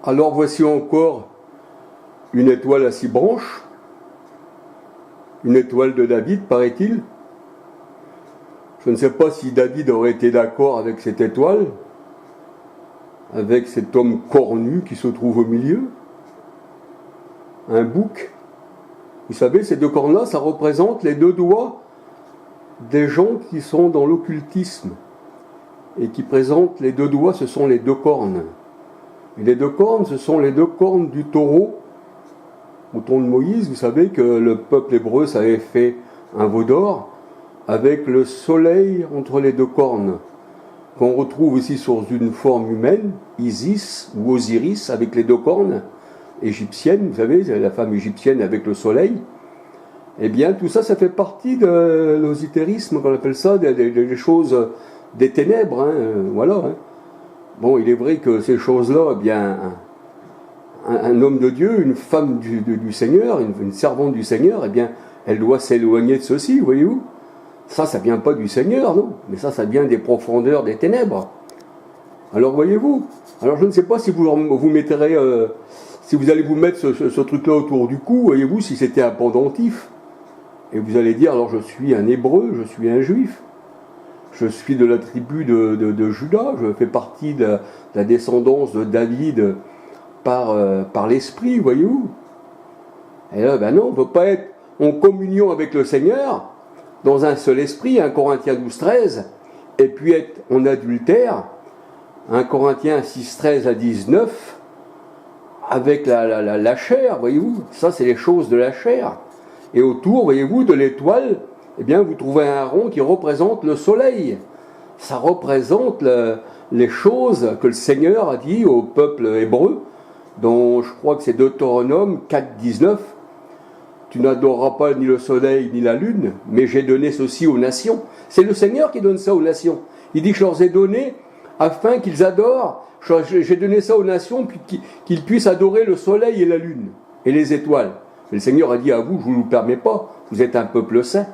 Alors voici encore une étoile à 6 branches, une étoile de David, paraît-il. Je ne sais pas si David aurait été d'accord avec cette étoile, avec cet homme cornu qui se trouve au milieu, un bouc. Vous savez, ces deux cornes-là, ça représente les deux doigts des gens qui sont dans l'occultisme et qui présentent les deux doigts, ce sont les deux cornes. Et les deux cornes, ce sont les deux cornes du taureau, mouton de Moïse. Vous savez que le peuple hébreu, ça avait fait un veau d'or avec le soleil entre les deux cornes, qu'on retrouve aussi sous une forme humaine, Isis ou Osiris avec les deux cornes, égyptienne, vous savez, la femme égyptienne avec le soleil. Eh bien, tout ça, ça fait partie de l'ositérisme, qu'on appelle ça, des choses des ténèbres, hein, voilà. Hein. Bon, il est vrai que ces choses-là, eh bien, un homme de Dieu, une femme du Seigneur, une servante du Seigneur, eh bien, elle doit s'éloigner de ceci, voyez-vous. Ça vient pas du Seigneur, non, mais ça vient des profondeurs des ténèbres. Alors, voyez-vous, alors je ne sais pas si vous mettrez, si vous allez vous mettre ce truc-là autour du cou, voyez-vous, si c'était un pendentif, et vous allez dire, alors je suis un hébreu, je suis un juif, je suis de la tribu de Juda, je fais partie de la descendance de David par l'esprit, voyez-vous. Et là, ben non, on ne peut pas être en communion avec le Seigneur, dans un seul esprit, 1 Corinthiens 12, 13, et puis être en adultère, 1 Corinthiens 6, 13 à 19, avec la chair, voyez-vous. Ça, c'est les choses de la chair. Et autour, voyez-vous, de l'étoile, eh bien, vous trouvez un rond qui représente le soleil. Ça représente les choses que le Seigneur a dit au peuple hébreu, dont je crois que c'est Deutéronome 4, 19. Tu n'adoreras pas ni le soleil ni la lune, mais j'ai donné ceci aux nations. C'est le Seigneur qui donne ça aux nations. Il dit que je leur ai donné afin qu'ils adorent. J'ai donné ça aux nations, puis qu'ils puissent adorer le soleil et la lune, et les étoiles. Mais le Seigneur a dit à vous, je ne vous le permets pas, vous êtes un peuple saint.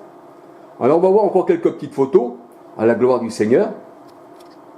Alors on va voir encore quelques petites photos, à la gloire du Seigneur.